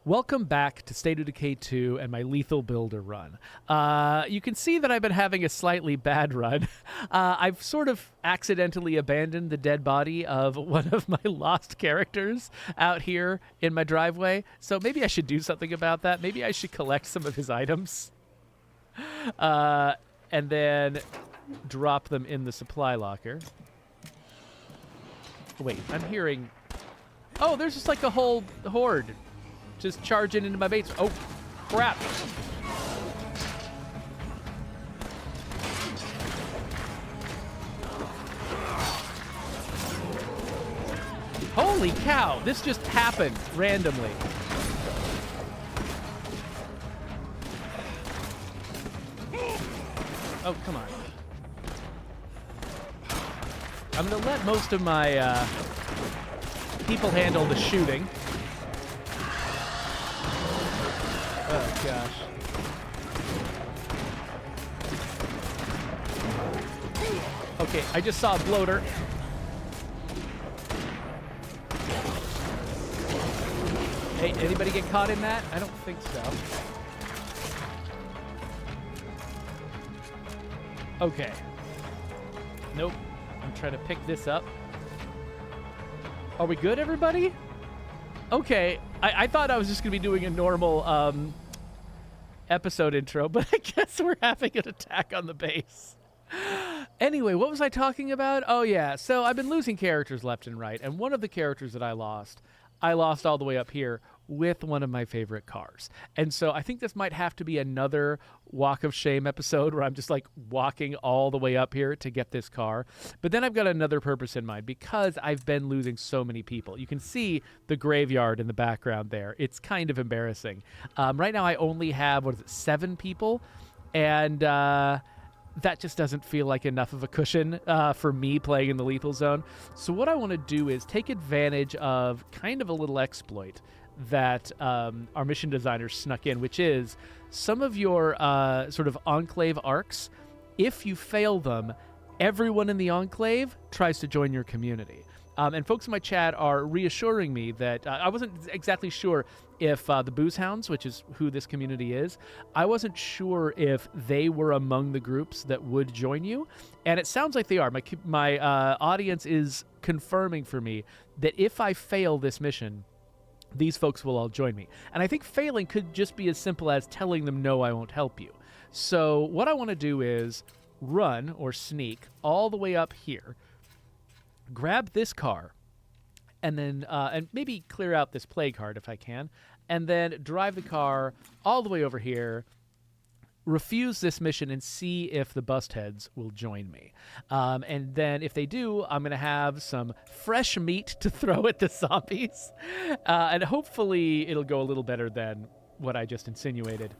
Welcome back to State of Decay 2 and my Lethal Builder run. You can see that I've been having a slightly bad run. I've sort of accidentally abandoned the dead body of one of my lost characters out here in my driveway, so maybe I should do something about that. Maybe I should collect some of his items and then drop them in the supply locker. Wait, I'm hearing... Oh, there's just like a whole horde just charging into my base. Oh, crap. Holy cow, this just happened randomly. Oh, come on. I'm going to let most of my people handle the shooting. Oh, gosh. Okay, I just saw a bloater. Hey, anybody get caught in that? I don't think so. Okay. Nope. I'm trying to pick this up. Are we good, everybody? Okay. I thought I was just going to be doing a normal episode intro, but I guess we're having an attack on the base. Anyway, what was I talking about? Oh, yeah. So I've been losing characters left and right, and one of the characters that I lost all the way up here with one of my favorite cars. And so I think this might have to be another Walk of Shame episode where I'm just like walking all the way up here to get this car. But then I've got another purpose in mind because I've been losing so many people. You can see the graveyard in the background there. It's kind of embarrassing. Right now I only have, 7 people? And that just doesn't feel like enough of a cushion for me playing in the lethal zone. So what I want to do is take advantage of kind of a little exploit that our mission designers snuck in, which is some of your sort of enclave arcs. If you fail them, everyone in the enclave tries to join your community. And folks in my chat are reassuring me that I wasn't exactly sure if the Booze Hounds, which is who this community is, I wasn't sure if they were among the groups that would join you. And it sounds like they are. My audience is confirming for me that if I fail this mission, these folks will all join me. And I think failing could just be as simple as telling them, no, I won't help you. So what I want to do is run or sneak all the way up here, grab this car, and then and maybe clear out this play card if I can, and then drive the car all the way over here, refuse this mission, and see if the bust heads will join me. And then if they do, I'm going to have some fresh meat to throw at the zombies. And hopefully it'll go a little better than what I just insinuated.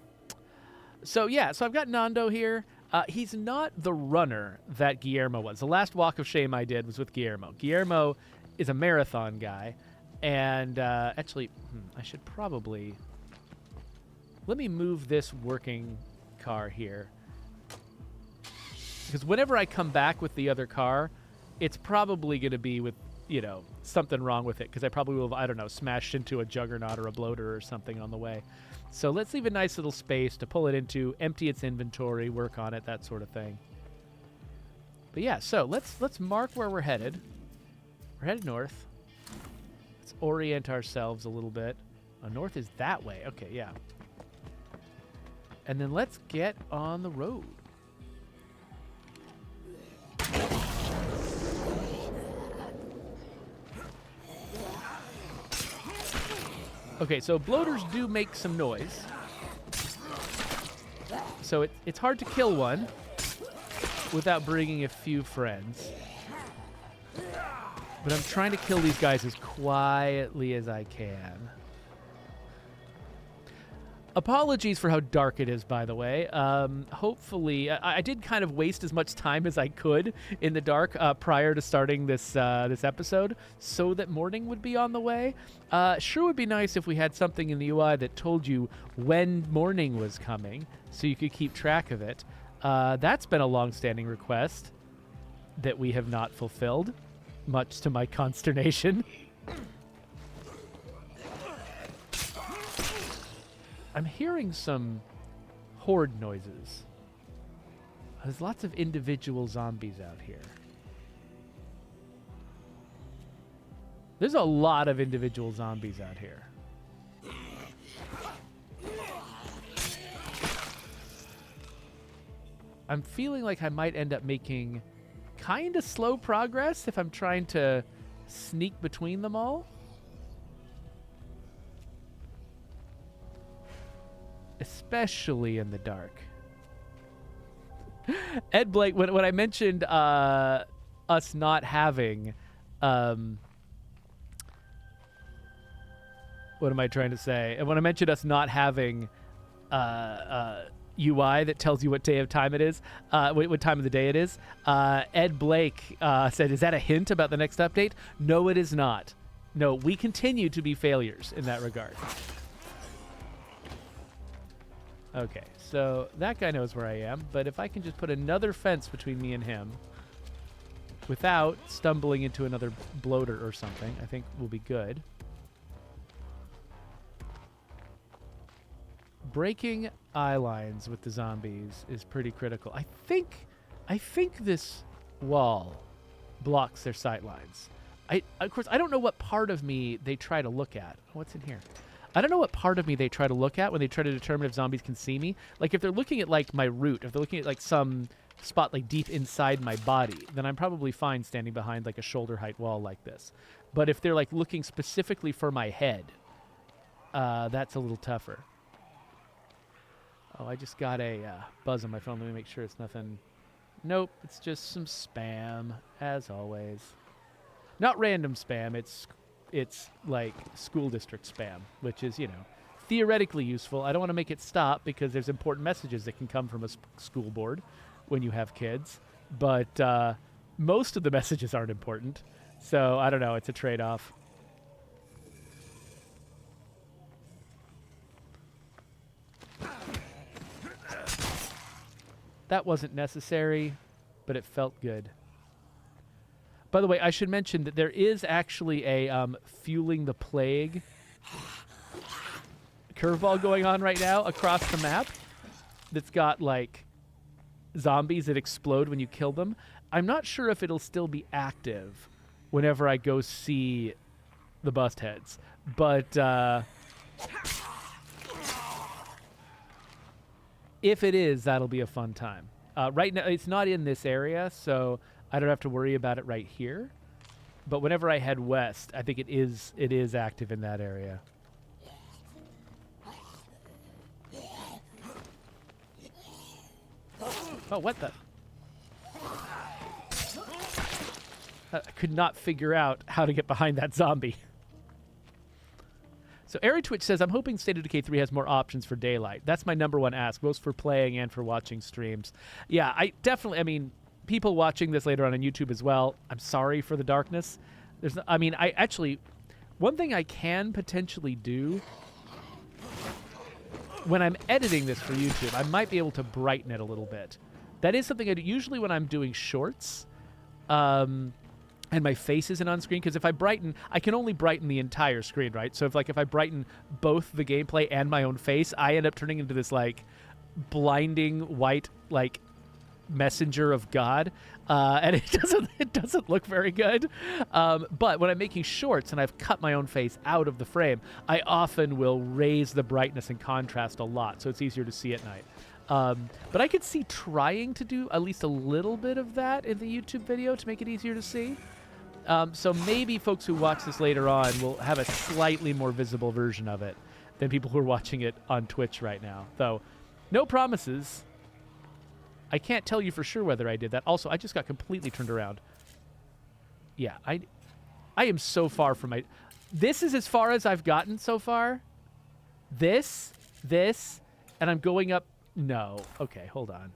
So yeah, so I've got Nando here. He's not the runner that Guillermo was. The last Walk of Shame I did was with Guillermo. Guillermo is a marathon guy. And actually, I should probably... Let me move this working car here, because whenever I come back with the other car, it's probably going to be with, something wrong with it, because I probably will have, I don't know, smashed into a juggernaut or a bloater or something on the way. So let's leave a nice little space to pull it into, empty its inventory, work on it, that sort of thing. But yeah, so let's mark where we're headed. We're headed north. Let's orient ourselves a little bit. North is that way. Okay, yeah. And then let's get on the road. Okay, so bloaters do make some noise. So it's hard to kill one without bringing a few friends. But I'm trying to kill these guys as quietly as I can. Apologies for how dark it is, by the way. Hopefully, I did kind of waste as much time as I could in the dark prior to starting this episode, so that morning would be on the way. Sure would be nice if we had something in the UI that told you when morning was coming, so you could keep track of it. That's been a long-standing request that we have not fulfilled, much to my consternation. I'm hearing some horde noises. There's lots of individual zombies out here. There's a lot of individual zombies out here. I'm feeling like I might end up making kind of slow progress if I'm trying to sneak between them all. Especially in the dark. Ed Blake, when I mentioned us not having... what am I trying to say? And when I mentioned us not having UI that tells you what day of time it is, what time of the day it is, Ed Blake said, is that a hint about the next update? No, it is not. No, we continue to be failures in that regard. Okay, so that guy knows where I am, but if I can just put another fence between me and him without stumbling into another bloater or something, I think we'll be good. Breaking eye lines with the zombies is pretty critical. I think this wall blocks their sight lines. Of course, I don't know what part of me they try to look at. What's in here? I don't know what part of me they try to look at when they try to determine if zombies can see me. Like, if they're looking at, like, my root, if they're looking at, like, some spot, like, deep inside my body, then I'm probably fine standing behind, like, a shoulder-height wall like this. But if they're, like, looking specifically for my head, that's a little tougher. Oh, I just got a buzz on my phone. Let me make sure it's nothing. Nope, it's just some spam, as always. Not random spam, it's like school district spam, which is, you know, theoretically useful. I don't want to make it stop because there's important messages that can come from a school board when you have kids. But most of the messages aren't important. So, I don't know, it's a trade-off. That wasn't necessary, but it felt good. By the way, I should mention that there is actually a fueling the plague curveball going on right now across the map that's got, like, zombies that explode when you kill them. I'm not sure if it'll still be active whenever I go see the bust heads, but if it is, that'll be a fun time. Right now, it's not in this area, so I don't have to worry about it right here. But whenever I head west, I think it is active in that area. Oh, what the? I could not figure out how to get behind that zombie. So Airy Twitch says, I'm hoping State of Decay 3 has more options for daylight. That's my #1 ask, both for playing and for watching streams. Yeah, I mean, people watching this later on YouTube as well, I'm sorry for the darkness. One thing I can potentially do when I'm editing this for YouTube, I might be able to brighten it a little bit. That is something I do usually when I'm doing shorts. And my face isn't on screen, because if I brighten, I can only brighten the entire screen, right? So if I brighten both the gameplay and my own face, I end up turning into this, like, blinding white, like, messenger of God, and it doesn't look very good. But when I'm making shorts and I've cut my own face out of the frame, I often will raise the brightness and contrast a lot, so it's easier to see at night. But I could see trying to do at least a little bit of that in the YouTube video to make it easier to see. So maybe folks who watch this later on will have a slightly more visible version of it than people who are watching it on Twitch right now. Though, no promises. I can't tell you for sure whether I did that. Also, I just got completely turned around. Yeah, I am so far from my... This is as far as I've gotten so far. This, and I'm going up... No. Okay, hold on.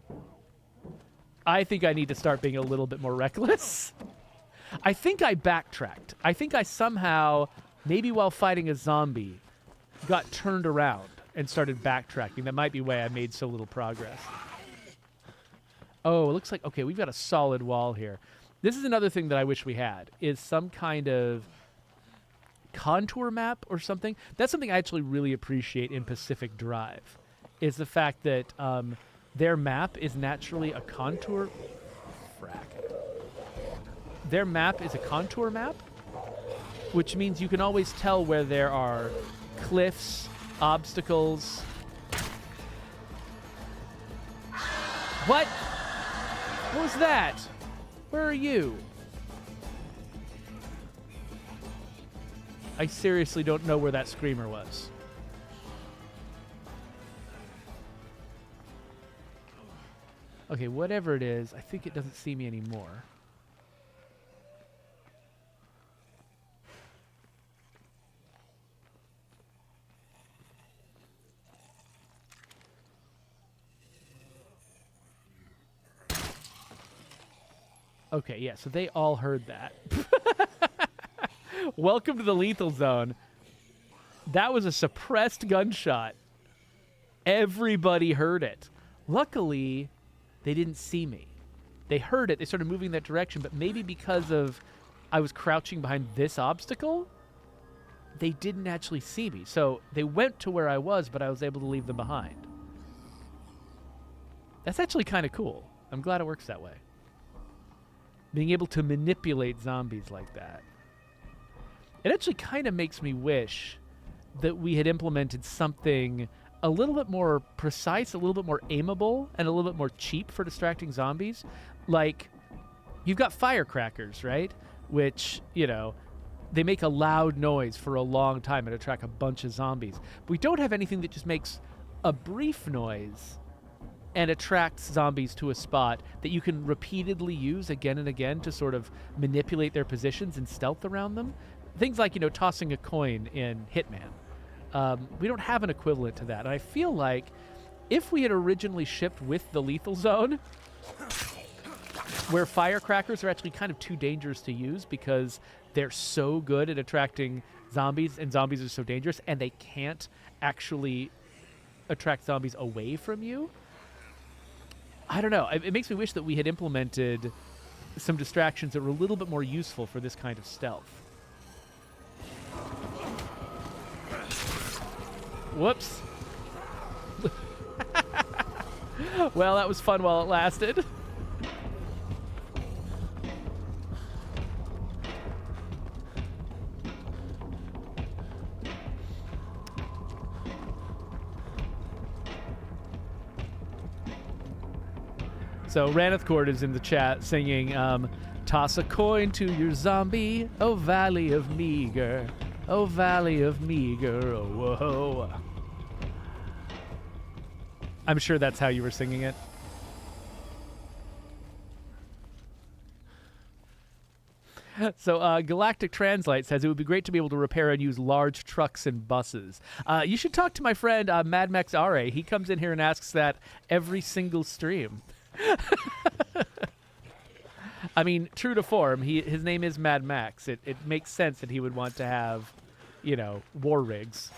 I think I need to start being a little bit more reckless. I think I backtracked. I think I somehow, maybe while fighting a zombie, got turned around and started backtracking. That might be why I made so little progress. Oh, it looks like... Okay, we've got a solid wall here. This is another thing that I wish we had, is some kind of contour map or something. That's something I actually really appreciate in Pacific Drive, is the fact that their map is naturally a contour. Frack. Their map is a contour map, which means you can always tell where there are cliffs, obstacles. What? What was that? Where are you? I seriously don't know where that screamer was. Okay, whatever it is, I think it doesn't see me anymore. Okay, yeah, so they all heard that. Welcome to the lethal zone. That was a suppressed gunshot. Everybody heard it. Luckily, they didn't see me. They heard it. They started moving that direction, but maybe because of I was crouching behind this obstacle, they didn't actually see me. So they went to where I was, but I was able to leave them behind. That's actually kind of cool. I'm glad it works that way. Being able to manipulate zombies like that. It actually kind of makes me wish that we had implemented something a little bit more precise, a little bit more aimable, and a little bit more cheap for distracting zombies. Like, you've got firecrackers, right? Which, you know, they make a loud noise for a long time and attract a bunch of zombies. But we don't have anything that just makes a brief noise and attracts zombies to a spot that you can repeatedly use again and again to sort of manipulate their positions and stealth around them. Things like, you know, tossing a coin in Hitman. We don't have an equivalent to that. And I feel like if we had originally shipped with the lethal zone, where firecrackers are actually kind of too dangerous to use because they're so good at attracting zombies and zombies are so dangerous and they can't actually attract zombies away from you. I don't know. It makes me wish that we had implemented some distractions that were a little bit more useful for this kind of stealth. Whoops. Well, that was fun while it lasted. So Raneth Court is in the chat singing, toss a coin to your zombie, oh valley of meager, oh valley of meager, oh whoa. I'm sure that's how you were singing it. So Galactic Translate says it would be great to be able to repair and use large trucks and buses. You should talk to my friend Mad Max Are. He comes in here and asks that every single stream. I mean, true to form, his name is Mad Max. It makes sense that he would want to have, you know, war rigs.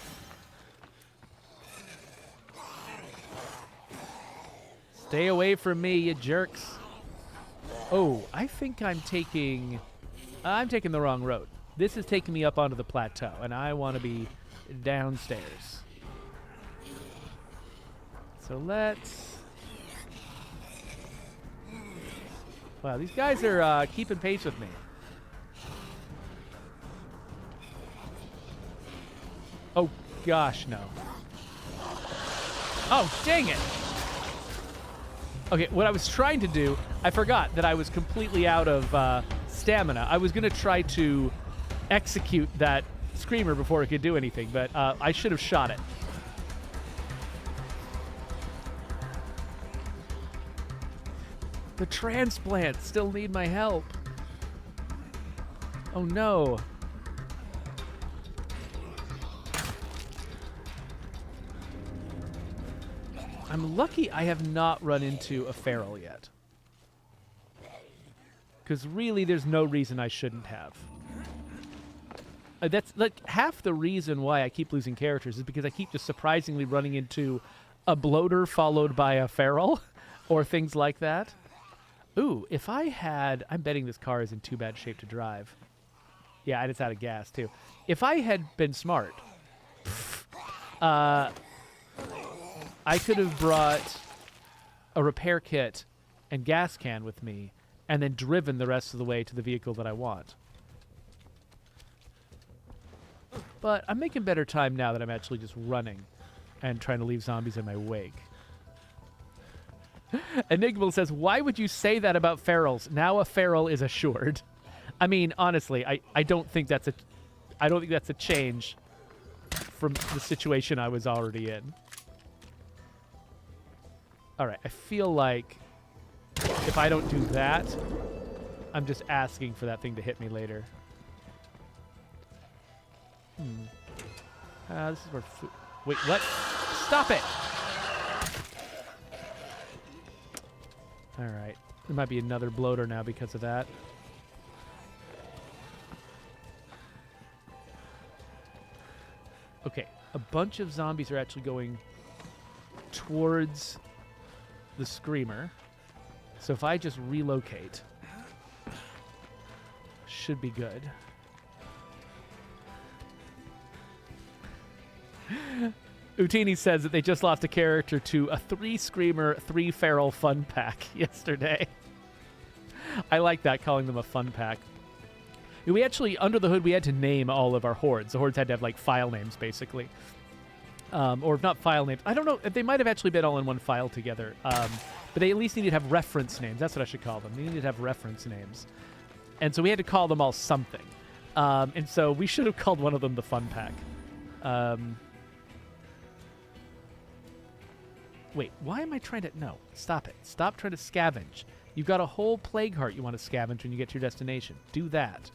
Stay away from me, you jerks. Oh, I think I'm taking the wrong road. This is taking me up onto the plateau, and I want to be downstairs. So let's... Wow, these guys are keeping pace with me. Oh, gosh, no. Oh, dang it. Okay, what I was trying to do, I forgot that I was completely out of stamina. I was going to try to execute that screamer before it could do anything, but I should have shot it. The transplants still need my help. Oh no. I'm lucky I have not run into a feral yet. Because really there's no reason I shouldn't have. That's like half the reason why I keep losing characters is because I keep just surprisingly running into a bloater followed by a feral or things like that. Ooh, if I had... I'm betting this car is in too bad shape to drive. Yeah, and it's out of gas, too. If I had been smart, I could have brought a repair kit and gas can with me and then driven the rest of the way to the vehicle that I want. But I'm making better time now that I'm actually just running and trying to leave zombies in my wake. Enigmal says, why would you say that about ferals? Now a feral is assured. I mean, honestly, I don't think that's a change from the situation I was already in. All right, I feel like if I don't do that, I'm just asking for that thing to hit me later. This is where food... Wait, what? Stop it! All right. There might be another bloater now because of that. Okay, a bunch of zombies are actually going towards the screamer. So if I just relocate, should be good. Utini says that they just lost a character to a 3-screamer, 3-feral fun pack yesterday. I like that, calling them a fun pack. We actually, under the hood, we had to name all of our hordes. The hordes had to have, like, file names, basically. Or if not file names. I don't know. They might have actually been all in one file together. But they at least needed to have reference names. That's what I should call them. They needed to have reference names. And so we had to call them all something. And so we should have called one of them the fun pack. Wait, why am I trying to... No, stop it. Stop trying to scavenge. You've got a whole plague heart you want to scavenge when you get to your destination. Do that.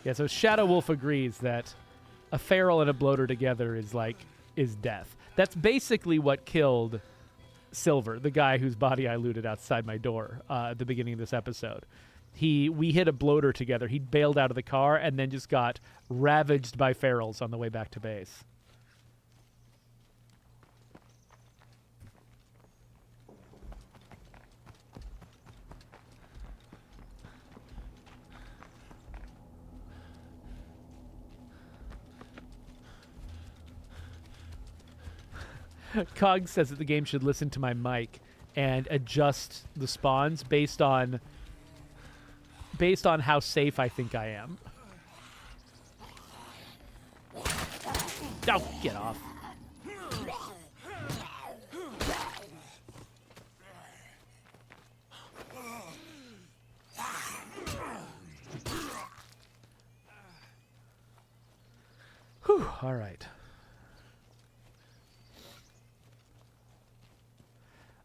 Yeah, so Shadow Wolf agrees that a feral and a bloater together is death. That's basically what killed Silver, the guy whose body I looted outside my door at the beginning of this episode. We hit a bloater together. He bailed out of the car and then just got ravaged by ferals on the way back to base. Cog says that the game should listen to my mic and adjust the spawns based on how safe I think I am. Oh, get off. Whew, all right.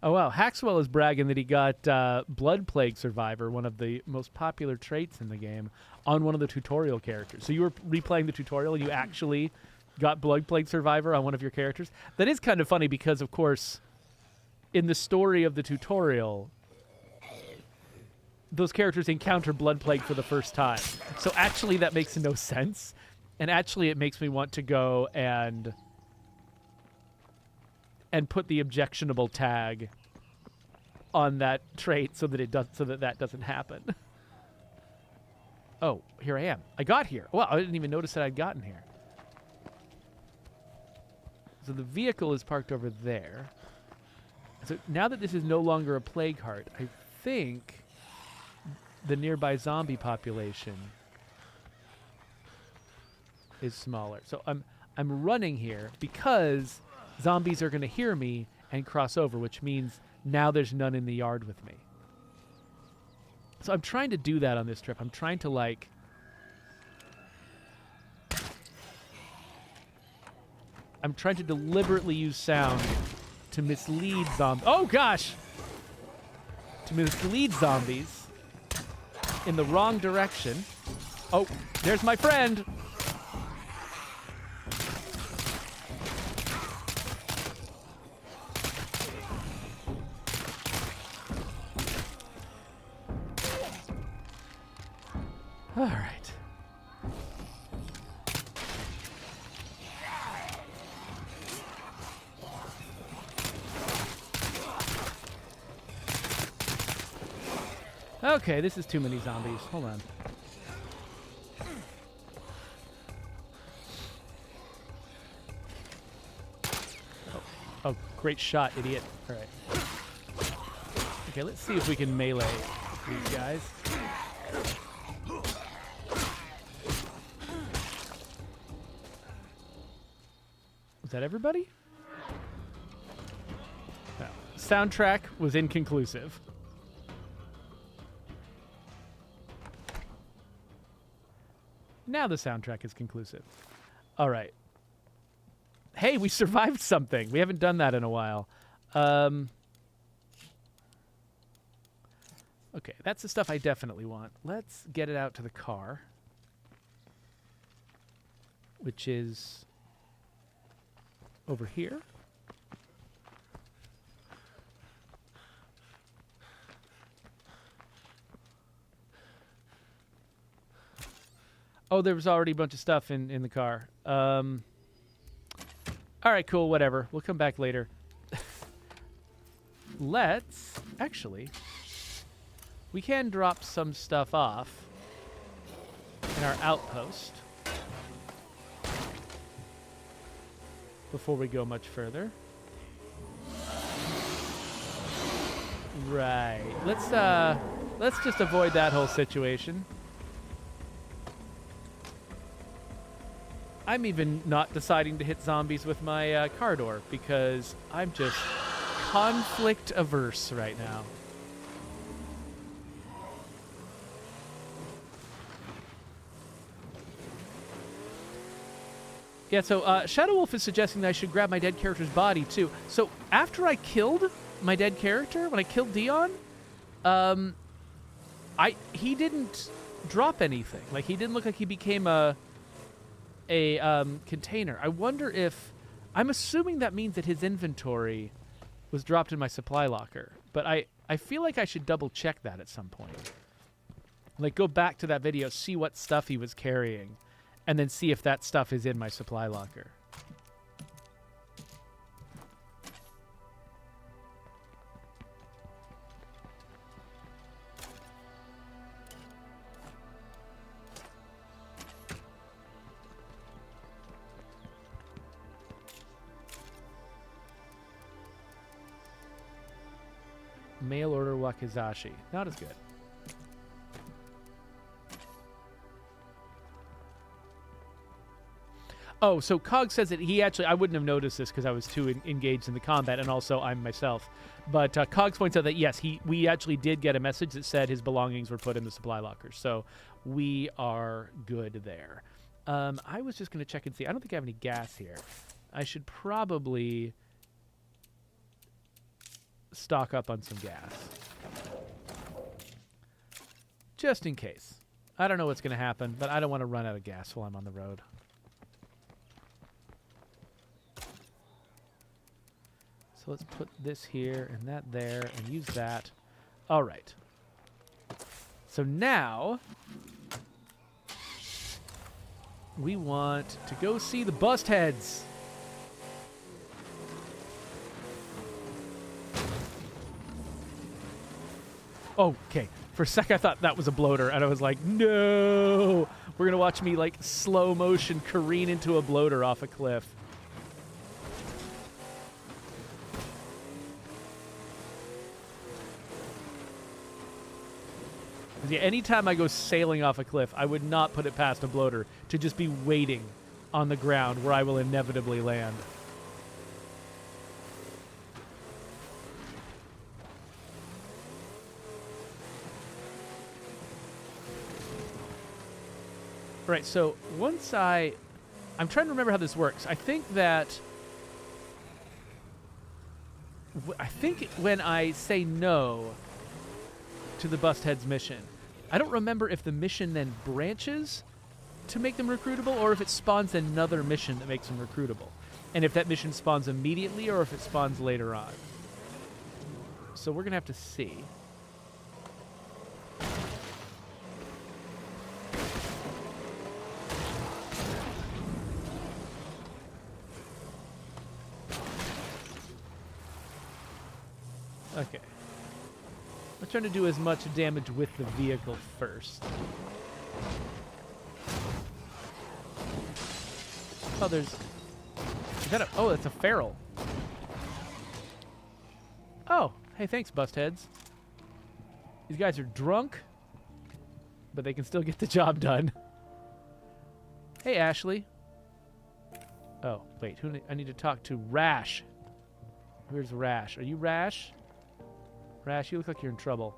Oh, wow. Haxwell is bragging that he got Blood Plague Survivor, one of the most popular traits in the game, on one of the tutorial characters. So you were replaying the tutorial and you actually got Blood Plague Survivor on one of your characters? That is kind of funny because, of course, in the story of the tutorial, those characters encounter Blood Plague for the first time. So actually that makes no sense. And actually it makes me want to go and put the objectionable tag on that trait so that that doesn't happen. Oh, here I am. I got here. Well, I didn't even notice that I'd gotten here. So the vehicle is parked over there. So now that this is no longer a plague heart, I think the nearby zombie population is smaller. So I'm running here because zombies are going to hear me and cross over, which means now there's none in the yard with me. So I'm trying to do that on this trip. I'm trying to, like... I'm trying to deliberately use sound to mislead zombies. Oh, gosh! To mislead zombies in the wrong direction. Oh, there's my friend! All right. Okay, this is too many zombies. Hold on. Oh, great shot, idiot. All right. Okay, let's see if we can melee these guys. Was that everybody? No. Soundtrack was inconclusive. Now the soundtrack is conclusive. All right. Hey, we survived something. We haven't done that in a while. Okay, that's the stuff I definitely want. Let's get it out to the car, which is over here. Oh, there was already a bunch of stuff in the car. All right, cool, whatever. We'll come back later. Let's... Actually, we can drop some stuff off in our outpost before we go much further. Right. Let's just avoid that whole situation. I'm even not deciding to hit zombies with my car door because I'm just conflict averse right now. Yeah, so Shadow Wolf is suggesting that I should grab my dead character's body too. So after I killed my dead character, when I killed Dion, he didn't drop anything. Like, he didn't look like he became a container. I wonder if... I'm assuming that means that his inventory was dropped in my supply locker. But I feel like I should double check that at some point. Like, go back to that video, see what stuff he was carrying, and then see if that stuff is in my supply locker. Mail order wakizashi. Not as good. Oh, so Cog says that he actually... I wouldn't have noticed this because I was too engaged in the combat, and also I'm myself. But Cogs points out that, yes, we actually did get a message that said his belongings were put in the supply locker. So we are good there. I was just going to check and see. I don't think I have any gas here. I should probably stock up on some gas. Just in case. I don't know what's going to happen, but I don't want to run out of gas while I'm on the road. So let's put this here and that there and use that. All right. So now we want to go see the bust heads. Okay. For a sec, I thought that was a bloater, and I was like, no! We're going to watch me, like, slow motion careen into a bloater off a cliff. Yeah, anytime I go sailing off a cliff, I would not put it past a bloater to just be waiting on the ground where I will inevitably land. Right, so once I'm trying to remember how this works. I think when I say no to the Bust Heads mission, I don't remember if the mission then branches to make them recruitable or if it spawns another mission that makes them recruitable. And if that mission spawns immediately or if it spawns later on. So we're going to have to see. I'm trying to do as much damage with the vehicle first. Oh, there's... Is that a... Oh, that's a feral. Oh, hey, thanks, bustheads. These guys are drunk, but they can still get the job done. Hey, Ashley. Oh, wait, I need to talk to Rash. Where's Rash? Are you Rash? Rash, you look like you're in trouble.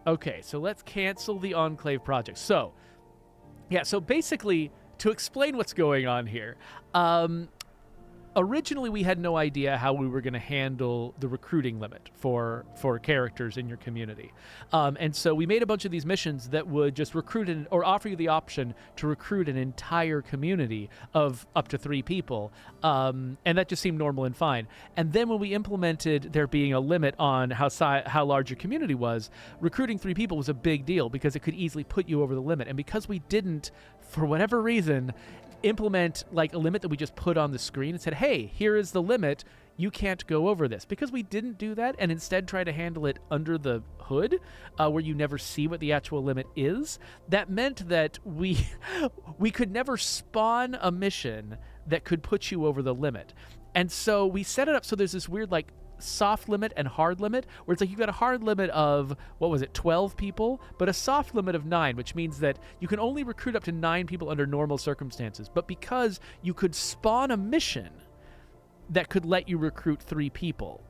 Okay, so let's cancel the Enclave project. So, yeah, so basically, to explain what's going on here, originally we had no idea how we were going to handle the recruiting limit for characters in your community. And so we made a bunch of these missions that would just recruit or offer you the option to recruit an entire community of up to 3 people. And that just seemed normal and fine. And then when we implemented there being a limit on how large your community was, recruiting 3 people was a big deal because it could easily put you over the limit. And because we didn't, for whatever reason, implement like a limit that we just put on the screen and said, hey, here is the limit, you can't go over this. Because we didn't do that and instead try to handle it under the hood, where you never see what the actual limit is, that meant that we could never spawn a mission that could put you over the limit. And so we set it up so there's this weird like soft limit and hard limit, where it's like you've got a hard limit of, 12 people, but a soft limit of 9, which means that you can only recruit up to 9 people under normal circumstances. But because you could spawn a mission that could let you recruit 3 people,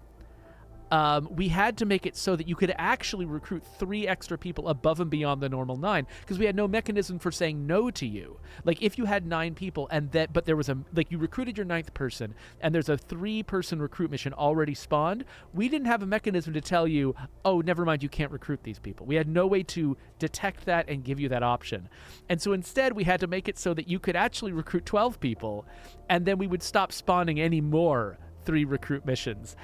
we had to make it so that you could actually recruit 3 extra people above and beyond the normal 9, because we had no mechanism for saying no to you. Like if you had 9 people but there was you recruited your 9th person and there's a 3-person recruit mission already spawned, we didn't have a mechanism to tell you, oh, never mind, you can't recruit these people. We had no way to detect that and give you that option. And so instead we had to make it so that you could actually recruit 12 people, and then we would stop spawning any more 3 recruit missions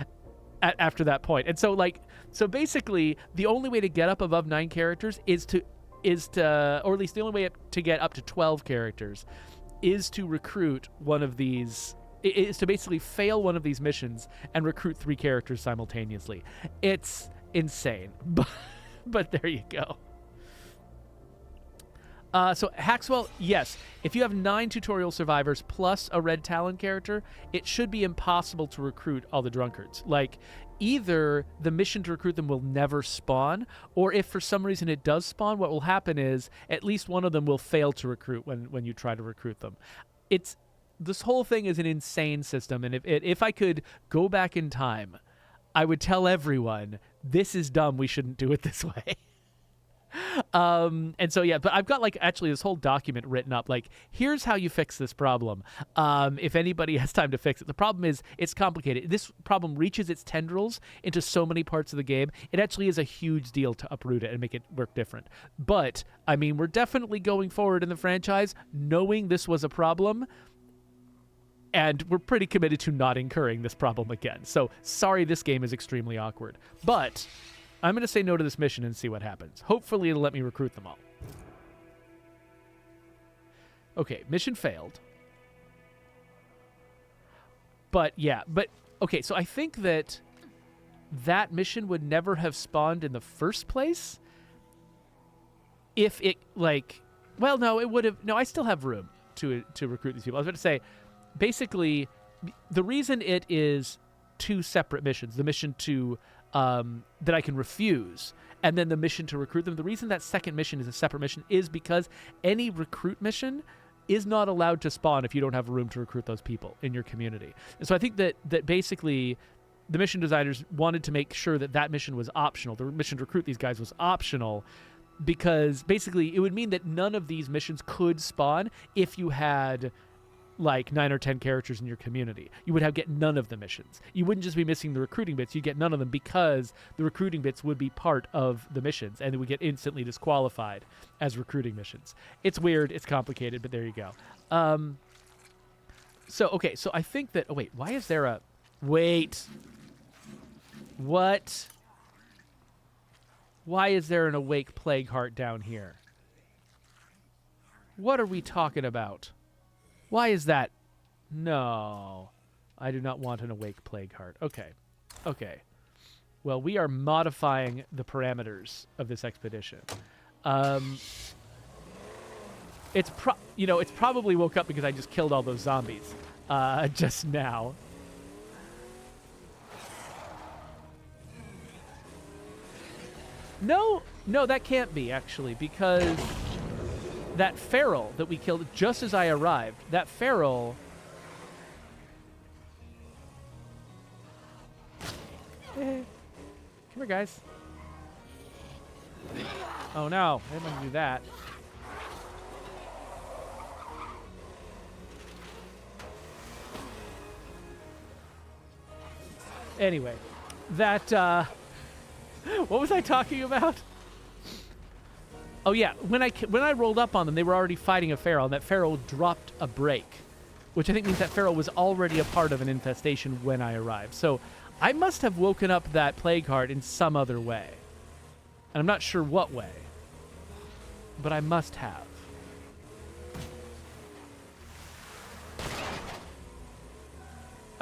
after that point. And so basically the only way to get up above 9 characters is to or at least the only way to get up to 12 characters is to recruit one of these, is to basically fail one of these missions and recruit 3 characters simultaneously. It's insane, but there you go. So Haxwell, yes, if you have 9 tutorial survivors plus a Red Talon character, it should be impossible to recruit all the drunkards. Like, either the mission to recruit them will never spawn, or if for some reason it does spawn, what will happen is at least one of them will fail to recruit when you try to recruit them. This whole thing is an insane system, and if I could go back in time, I would tell everyone, this is dumb, we shouldn't do it this way. And so, yeah, but I've got actually this whole document written up, here's how you fix this problem. If anybody has time to fix it. The problem is it's complicated. This problem reaches its tendrils into so many parts of the game. It actually is a huge deal to uproot it and make it work different. But, I mean, we're definitely going forward in the franchise knowing this was a problem, and we're pretty committed to not incurring this problem again. So, sorry this game is extremely awkward. But I'm going to say no to this mission and see what happens. Hopefully it'll let me recruit them all. Okay, mission failed. But, yeah, okay, so I think that mission would never have spawned in the first place if it, well, no, it would have, no, I still have room to recruit these people. I was about to say, basically, the reason it is 2 separate missions, the mission to that I can refuse, and then the mission to recruit them. The reason that second mission is a separate mission is because any recruit mission is not allowed to spawn if you don't have room to recruit those people in your community. And so I think that basically the mission designers wanted to make sure that mission was optional. The mission to recruit these guys was optional, because basically it would mean that none of these missions could spawn if you had 9 or 10 characters in your community. You would get none of the missions. You wouldn't just be missing the recruiting bits, you'd get none of them, because the recruiting bits would be part of the missions and they would get instantly disqualified as recruiting missions. It's weird, it's complicated, but there you go. So I think that, why is there a, what? Why is there an awake plague heart down here? What are we talking about? Why is that? No, I do not want an awake plague heart. Okay. Okay. Well, we are modifying the parameters of this expedition. It's probably woke up because I just killed all those zombies just now. No, that can't be, actually, because that feral that we killed just as I arrived, that feral... Come here, guys. Oh, no. I didn't want to do that. Anyway, that... what was I talking about? Oh yeah, when I rolled up on them, they were already fighting a feral, and that feral dropped a break, which I think means that feral was already a part of an infestation when I arrived. So I must have woken up that plague heart in some other way, and I'm not sure what way, but I must have.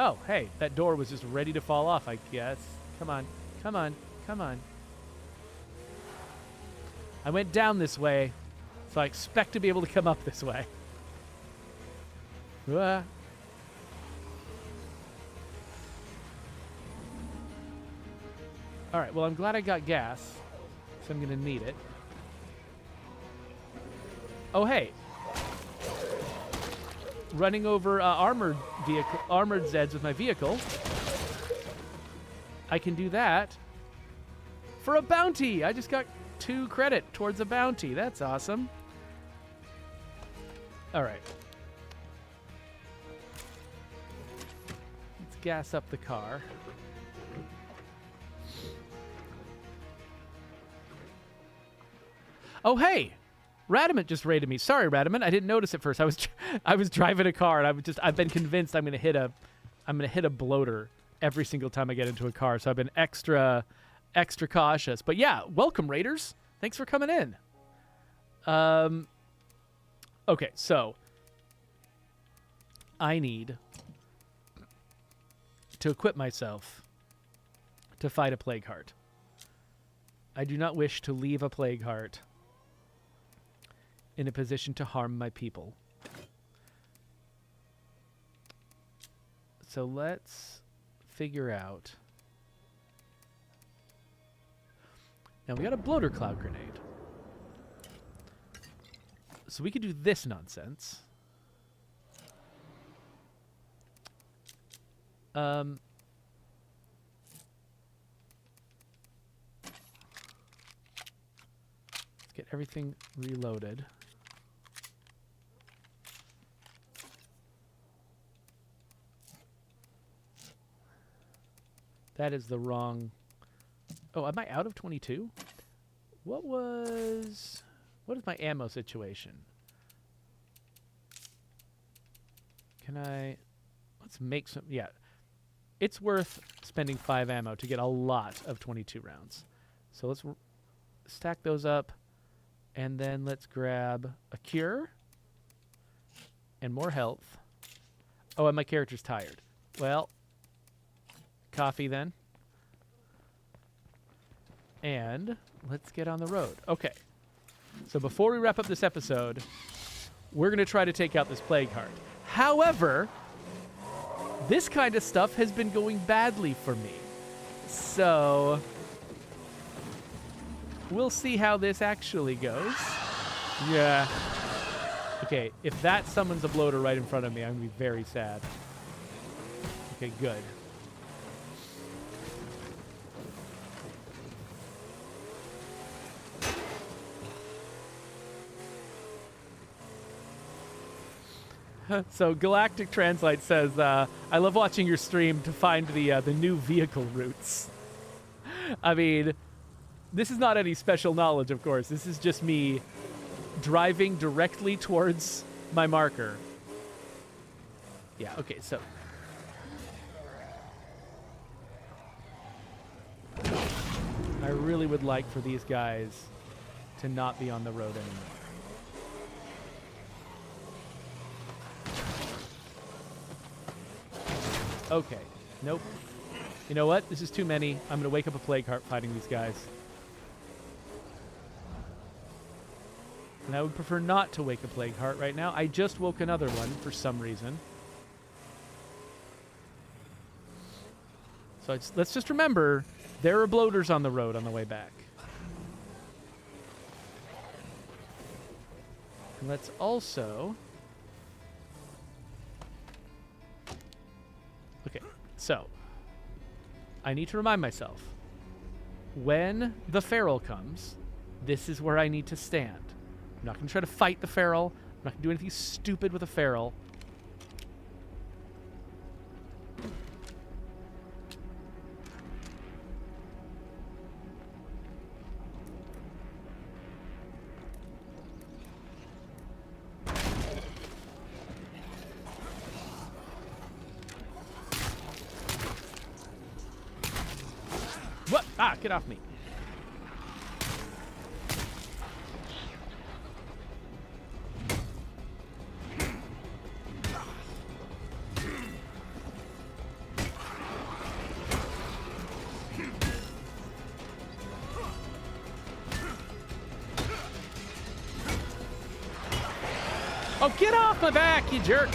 Oh, hey, that door was just ready to fall off, I guess. Come on, come on. Come on. I went down this way, so I expect to be able to come up this way. All right, well, I'm glad I got gas, so I'm going to need it. Oh, hey. Running over armored Zeds with my vehicle. I can do that. For a bounty! I just got 2 credit towards a bounty. That's awesome. Alright. Let's gas up the car. Oh, hey! Radamant just raided me. Sorry, Radamant. I didn't notice at first. I was driving a car, and I've been convinced I'm gonna hit a bloater every single time I get into a car. So I've been extra cautious. But yeah, welcome, raiders. Thanks for coming in. Okay, so I need to equip myself to fight a plague heart. I do not wish to leave a plague heart in a position to harm my people. So let's figure out. Now we got a bloater cloud grenade. So we could do this nonsense. Let's get everything reloaded. That is the wrong... Oh, am I out of 22? What is my ammo situation? Can I... Let's make some... Yeah. It's worth spending 5 ammo to get a lot of 22 rounds. So let's stack those up. And then let's grab a cure. And more health. Oh, and my character's tired. Well... Coffee then. And let's get on the road. Okay. So before we wrap up this episode, we're going to try to take out this plague heart. However, this kind of stuff has been going badly for me. So we'll see how this actually goes. Yeah. Okay, if that summons a bloater right in front of me, I'm going to be very sad. Okay, good. So Galactic Translate says, I love watching your stream to find the new vehicle routes. I mean, this is not any special knowledge, of course. This is just me driving directly towards my marker. Yeah, okay, so... I really would like for these guys to not be on the road anymore. Okay. Nope. You know what? This is too many. I'm going to wake up a plague heart fighting these guys. And I would prefer not to wake a plague heart right now. I just woke another one for some reason. So let's just remember, there are bloaters on the road on the way back. And let's also... Okay, so... I need to remind myself. When the feral comes, this is where I need to stand. I'm not going to try to fight the feral. I'm not going to do anything stupid with a feral. What? Ah, get off me. Oh, get off my back, you jerk!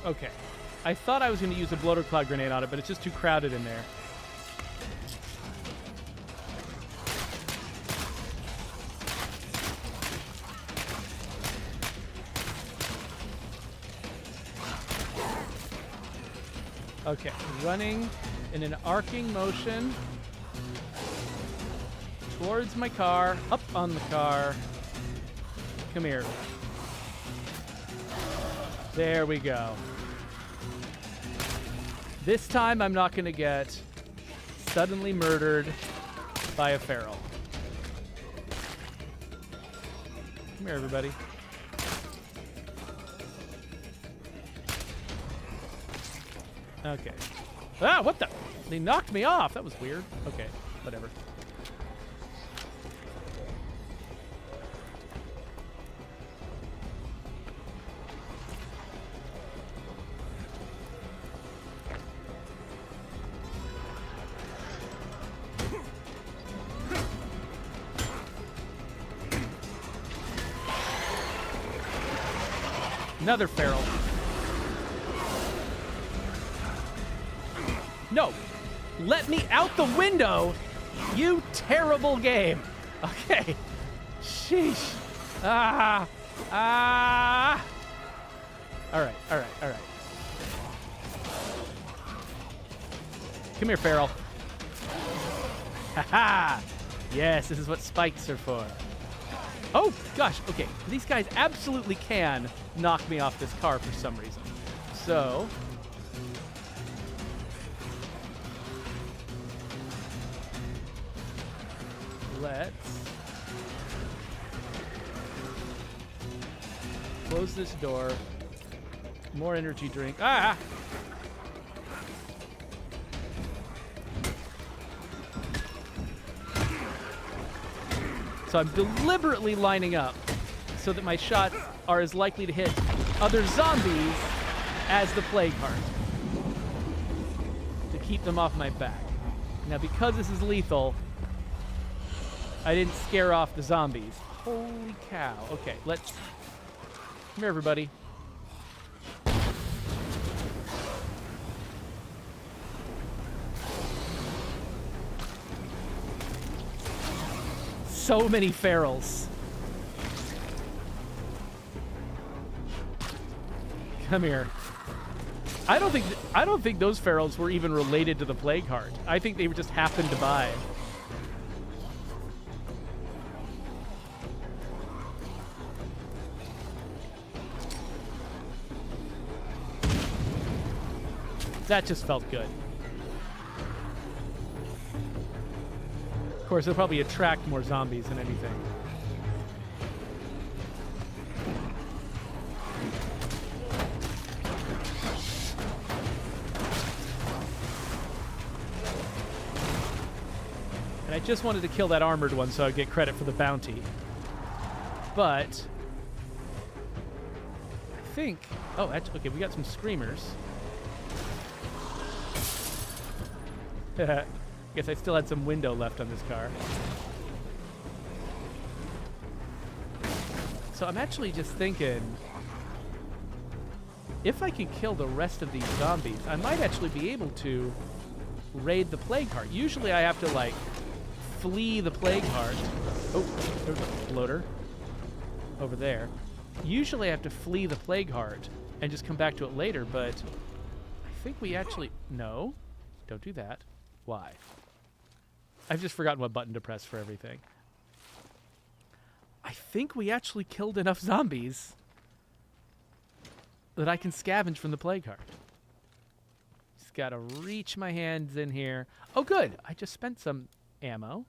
Okay. I thought I was going to use a bloater cloud grenade on it, but it's just too crowded in there. Okay, running in an arcing motion towards my car, up on the car. Come here. There we go. This time I'm not going to get suddenly murdered by a feral. Come here, everybody. Okay. Ah, what the? They knocked me off. That was weird. Okay, whatever. Another feral. No! Let me out the window, you terrible game! Okay. Sheesh. Ah! Ah! Alright, alright, alright. Come here, feral. Haha! Yes, this is what spikes are for. Oh, gosh, okay. These guys absolutely can knock me off this car for some reason. So... let's close this door. More energy drink. Ah! So I'm deliberately lining up so that my shots are as likely to hit other zombies as the plague heart to keep them off my back. Now, because this is lethal, I didn't scare off the zombies. Holy cow. Okay, let's... come here, everybody. So many ferals. Come here. I don't think those ferals were even related to the plague heart. I think they just happened to by. That just felt good. Of course, it'll probably attract more zombies than anything. And I just wanted to kill that armored one so I'd get credit for the bounty. But I think... Oh, okay, we got some screamers. Guess I still had some window left on this car. So I'm actually just thinking, if I can kill the rest of these zombies, I might actually be able to raid the plague heart. Usually I have to, like, flee the plague heart. Oh, there's a bloater over there. Usually I have to flee the plague heart and just come back to it later, but I think we actually... No, don't do that. Why? I've just forgotten what button to press for everything. I think we actually killed enough zombies that I can scavenge from the plague heart. Just gotta reach my hands in here. Oh, good. I just spent some ammo.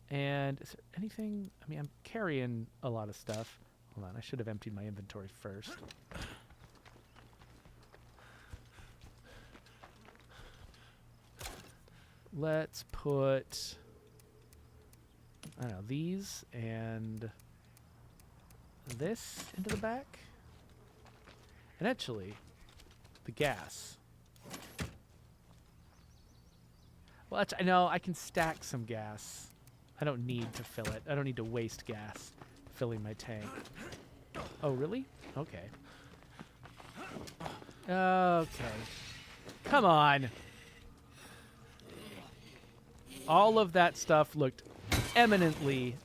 And is there anything? I mean, I'm carrying a lot of stuff. Hold on. I should have emptied my inventory first. Let's put, I don't know, these and this into the back. And actually, the gas. Well, I know I can stack some gas. I don't need to fill it. I don't need to waste gas filling my tank. Oh, really? Okay. Okay. Come on. All of that stuff looked eminently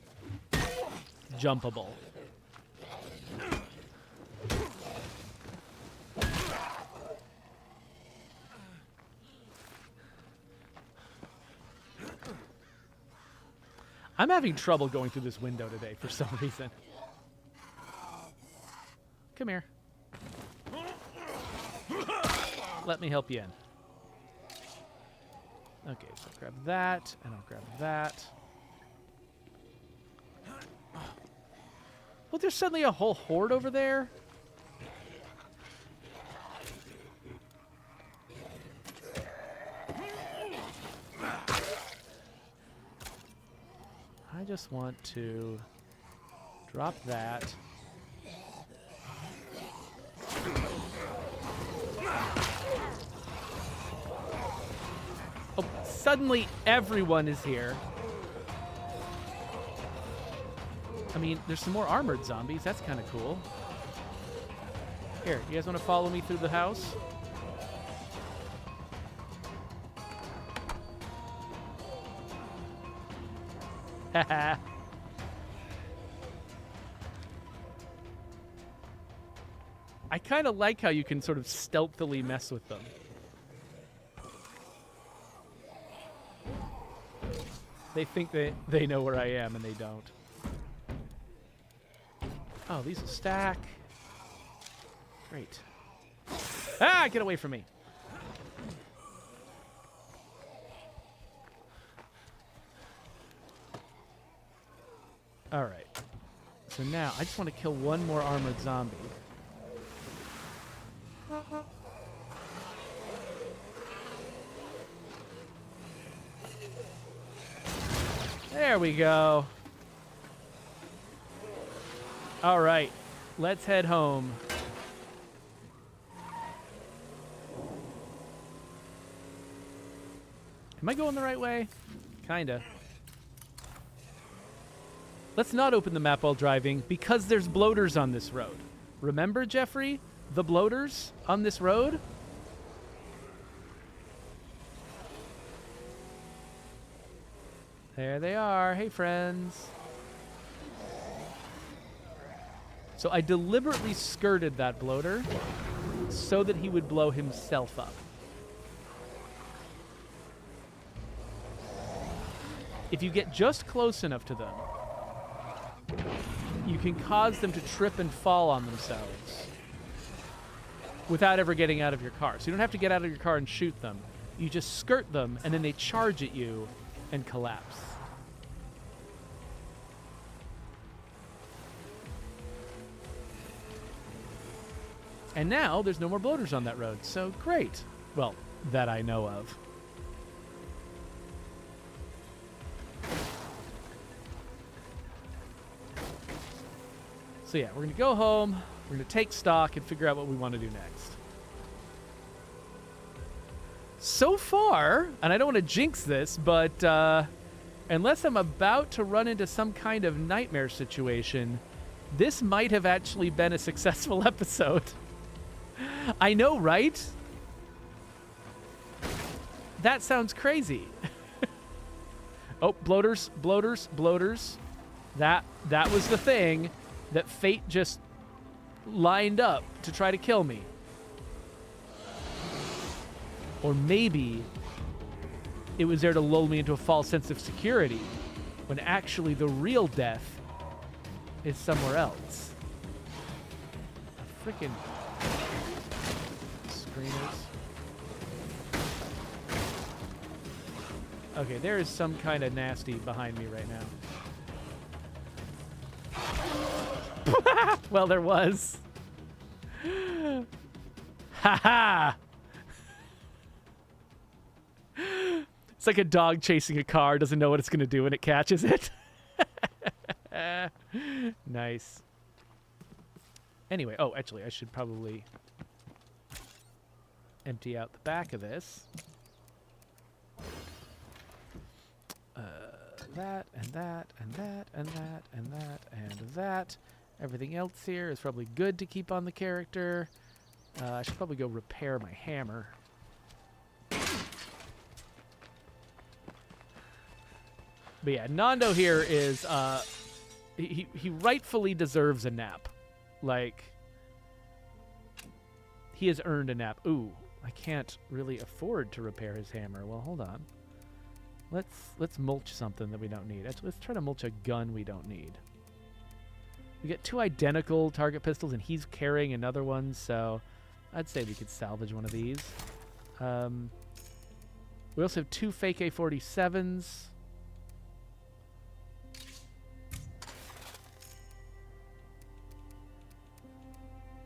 jumpable. I'm having trouble going through this window today for some reason. Come here. Let me help you in. Okay, so I'll grab that, and I'll grab that. Well, there's suddenly a whole horde over there. I just want to drop that. Oh, suddenly everyone is here. I mean, there's some more armored zombies. That's kind of cool. Here, you guys want to follow me through the house? Haha. I kind of like how you can sort of stealthily mess with them. They think they know where I am, and they don't. Oh, these will stack. Great. Ah, get away from me. All right. So now I just want to kill one more armored zombie. There we go. All right. Let's head home. Am I going the right way? Kinda. Let's not open the map while driving because there's bloaters on this road. Remember, Jeffrey? The bloaters on this road? There they are. Hey, friends. So I deliberately skirted that bloater so that he would blow himself up. If you get just close enough to them, you can cause them to trip and fall on themselves without ever getting out of your car. So you don't have to get out of your car and shoot them. You just skirt them, and then they charge at you and collapse. And now there's no more bloaters on that road, so great. Well, that I know of. So yeah, we're going to go home. We're going to take stock and figure out what we want to do next. So far, and I don't want to jinx this, but unless I'm about to run into some kind of nightmare situation, this might have actually been a successful episode. I know, right? That sounds crazy. Oh, bloaters, bloaters, bloaters. That was the thing that fate just lined up to try to kill me. Or maybe it was there to lull me into a false sense of security, when actually the real death is somewhere else. Freaking screamers. Okay, there is some kind of nasty behind me right now. Well, there was. Ha-ha! It's like a dog chasing a car, doesn't know what it's going to do when it catches it. Nice. Anyway, oh, actually, I should probably empty out the back of this. That, and that, and that, and that, and that, and that. Everything else here is probably good to keep on the character. I should probably go repair my hammer. But yeah, Nando here is, he rightfully deserves a nap. Like, he has earned a nap. Ooh, I can't really afford to repair his hammer. Well, hold on. Let's mulch something that we don't need. Let's try to mulch a gun we don't need. We get 2 identical target pistols, and he's carrying another one, so I'd say we could salvage one of these. We also have 2 fake A47s.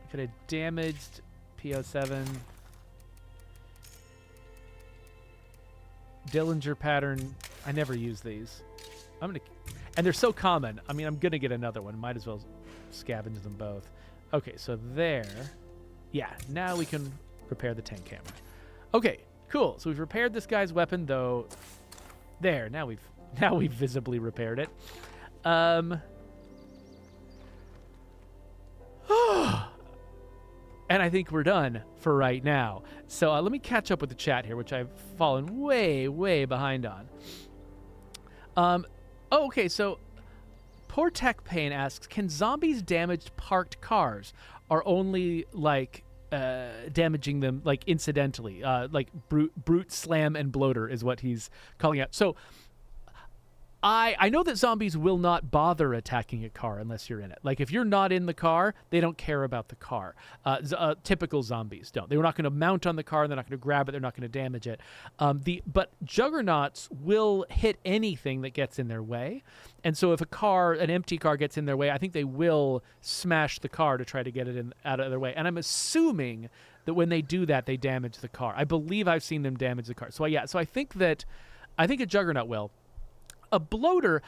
Could have damaged PO7. Dillinger pattern. I never use these. And they're so common. I mean, I'm gonna get another one. Might as well scavenge them both. Okay, so there. Yeah, now we can repair the tank hammer. Okay, cool. So we've repaired this guy's weapon, though. There. Now we've visibly repaired it. And I think we're done for right now. So let me catch up with the chat here, which I've fallen way, way behind on. Oh, okay, so Poor Tech Pain asks, can zombies damage parked cars or only, like, damaging them, like, incidentally? Like, brute slam and bloater is what he's calling out. So I know that zombies will not bother attacking a car unless you're in it. Like, if you're not in the car, they don't care about the car. Typical zombies don't. They're not going to mount on the car. They're not going to grab it. They're not going to damage it. But juggernauts will hit anything that gets in their way. And so if an empty car gets in their way, I think they will smash the car to try to get it out of their way. And I'm assuming that when they do that, they damage the car. I believe I've seen them damage the car. So yeah, so I think a juggernaut will. A bloater,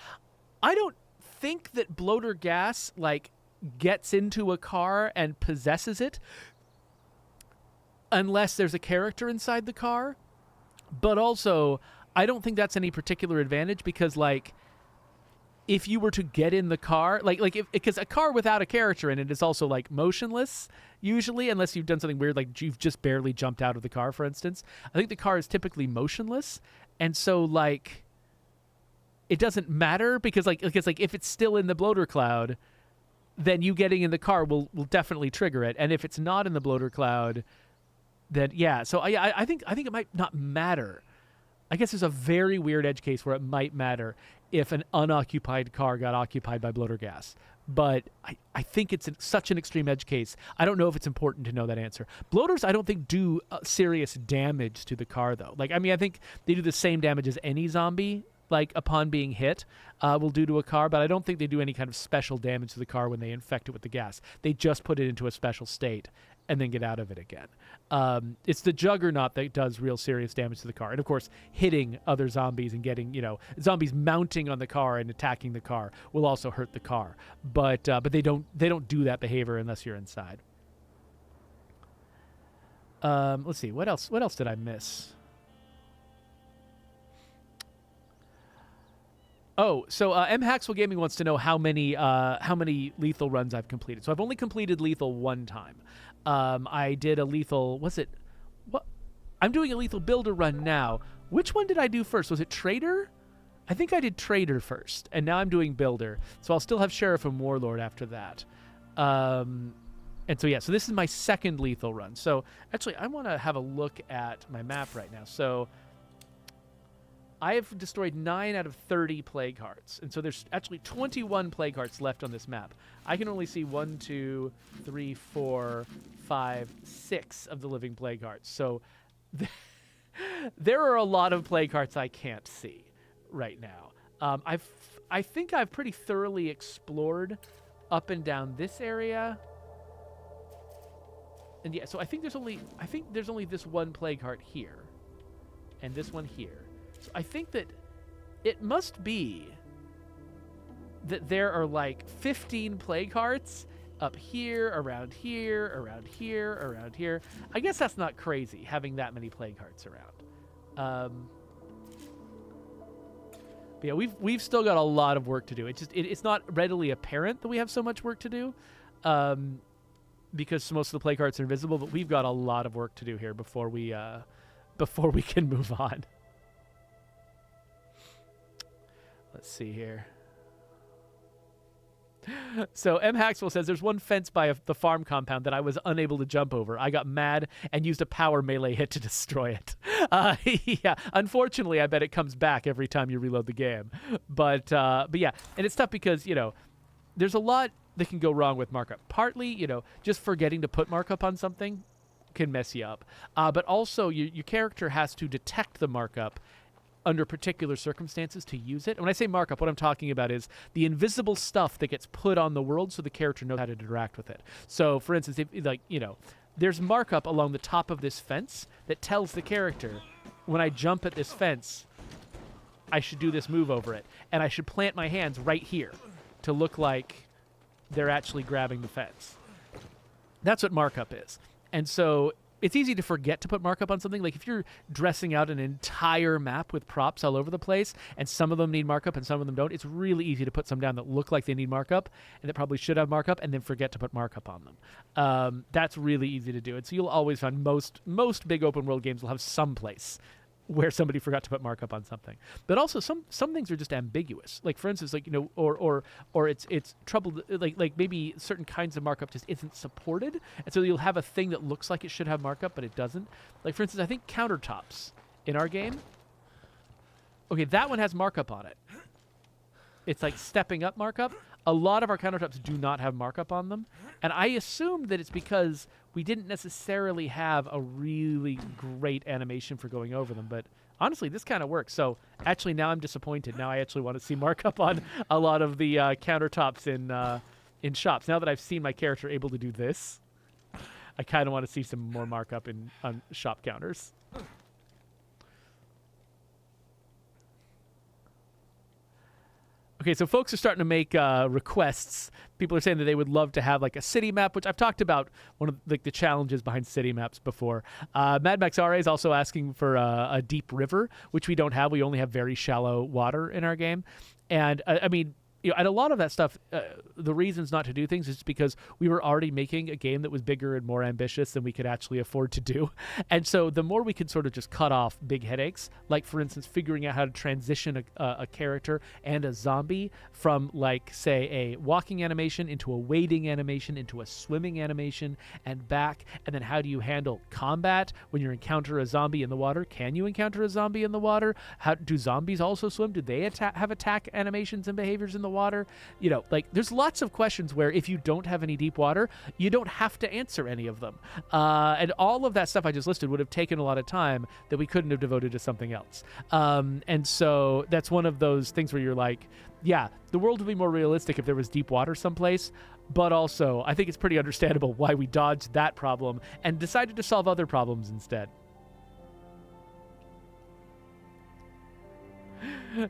I don't think that bloater gas, like, gets into a car and possesses it unless there's a character inside the car. But also, I don't think that's any particular advantage because, like, if you were to get in the car, because a car without a character in it is also, like, motionless, usually, unless you've done something weird, like you've just barely jumped out of the car, for instance. I think the car is typically motionless, and so, like, it doesn't matter because if it's still in the bloater cloud, then you getting in the car will definitely trigger it. And if it's not in the bloater cloud, then yeah. So I think it might not matter. I guess there's a very weird edge case where it might matter if an unoccupied car got occupied by bloater gas. But I think it's such an extreme edge case. I don't know if it's important to know that answer. Bloaters, I don't think, do serious damage to the car, though. Like, I mean, I think they do the same damage as any zombie, like, upon being hit, will do to a car, but I don't think they do any kind of special damage to the car when they infect it with the gas. They just put it into a special state, and then get out of it again. It's the Juggernaut that does real serious damage to the car. And of course, hitting other zombies and getting, zombies mounting on the car and attacking the car will also hurt the car. But they don't do that behavior unless you're inside. Let's see, what else did I miss? Oh, so M Haxwell Gaming wants to know how many lethal runs I've completed. So I've only completed lethal one time. I did a lethal. I'm doing a lethal builder run now. Which one did I do first? Was it Trader? I think I did Trader first, and now I'm doing builder. So I'll still have Sheriff and Warlord after that. And so yeah, so this is my second lethal run. So actually, I want to have a look at my map right now. So I have destroyed 9 out of 30 plague hearts. And so there's actually 21 plague hearts left on this map. I can only see 1, 2, 3, 4, 5, 6 of the living plague hearts. So there are a lot of plague hearts I can't see right now. I think I've pretty thoroughly explored up and down this area. And yeah, so I think there's only this one plague heart here. And this one here. So I think that it must be that there are like 15 plague hearts up here, around here, around here, around here. I guess that's not crazy, having that many plague hearts around. But yeah, we've still got a lot of work to do. It's not readily apparent that we have so much work to do, because most of the plague hearts are invisible. But we've got a lot of work to do here before we can move on. Let's see here. So M. Haxwell says, there's one fence by the farm compound that I was unable to jump over. I got mad and used a power melee hit to destroy it. Yeah, unfortunately, I bet it comes back every time you reload the game. But yeah, and it's tough because, there's a lot that can go wrong with markup. Partly, just forgetting to put markup on something can mess you up. But also, your character has to detect the markup under particular circumstances to use it. And when I say markup, what I'm talking about is the invisible stuff that gets put on the world so the character knows how to interact with it. So, for instance, there's markup along the top of this fence that tells the character, when I jump at this fence, I should do this move over it. And I should plant my hands right here to look like they're actually grabbing the fence. That's what markup is. And so it's easy to forget to put markup on something. Like if you're dressing out an entire map with props all over the place and some of them need markup and some of them don't, it's really easy to put some down that look like they need markup and that probably should have markup and then forget to put markup on them. That's really easy to do. And so you'll always find most big open world games will have some place where somebody forgot to put markup on something. But also some things are just ambiguous. Like for instance, or it's trouble, like maybe certain kinds of markup just isn't supported. And so you'll have a thing that looks like it should have markup, but it doesn't. Like for instance, I think countertops in our game. Okay, that one has markup on it. It's like stepping up markup. A lot of our countertops do not have markup on them. And I assume that it's because we didn't necessarily have a really great animation for going over them. But honestly, this kind of works. So actually now I'm disappointed. Now I actually want to see markup on a lot of the countertops in shops. Now that I've seen my character able to do this, I kind of want to see some more markup on shop counters. Okay, so folks are starting to make requests. People are saying that they would love to have like a city map, which I've talked about one of the challenges behind city maps before. Mad Max RA is also asking for a deep river, which we don't have. We only have very shallow water in our game. And I mean, and a lot of that stuff, the reasons not to do things is because we were already making a game that was bigger and more ambitious than we could actually afford to do. And so the more we could sort of just cut off big headaches, like for instance, figuring out how to transition a character and a zombie from like, say, a walking animation into a wading animation, into a swimming animation and back. And then how do you handle combat when you encounter a zombie in the water? Can you encounter a zombie in the water? How do zombies also swim? Do they have attack animations and behaviors in the water? Like there's lots of questions where if you don't have any deep water, you don't have to answer any of them. And all of that stuff I just listed would have taken a lot of time that we couldn't have devoted to something else. And so that's one of those things where you're like, yeah, the world would be more realistic if there was deep water someplace, but also I think it's pretty understandable why we dodged that problem and decided to solve other problems instead.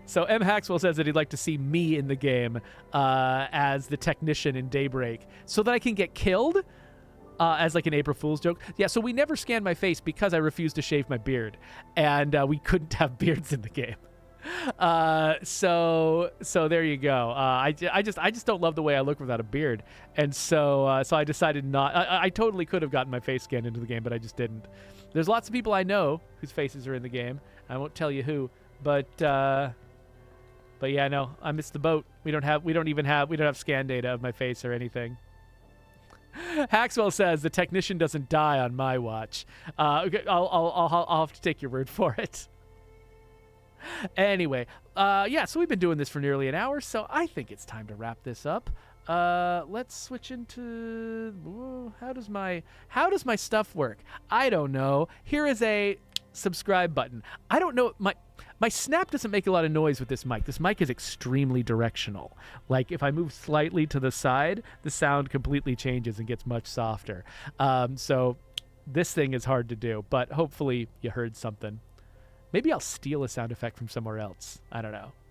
So M. Haxwell says that he'd like to see me in the game as the technician in Daybreak so that I can get killed as like an April Fool's joke. Yeah, so we never scanned my face because I refused to shave my beard, and we couldn't have beards in the game. So there you go. I just don't love the way I look without a beard, and so I decided not. I totally could have gotten my face scanned into the game, but I just didn't. There's lots of people I know whose faces are in the game. I won't tell you who, but yeah, no, I missed the boat. We don't have scan data of my face or anything. Haxwell says the technician doesn't die on my watch. Okay, I'll have to take your word for it. Anyway, yeah, so we've been doing this for nearly an hour, so I think it's time to wrap this up. Let's switch into how does my stuff work? I don't know. Here is a subscribe button. I don't know. My snap doesn't make a lot of noise with this mic. This mic is extremely directional. Like if I move slightly to the side, the sound completely changes and gets much softer. So this thing is hard to do, but hopefully you heard something. Maybe I'll steal a sound effect from somewhere else. I don't know.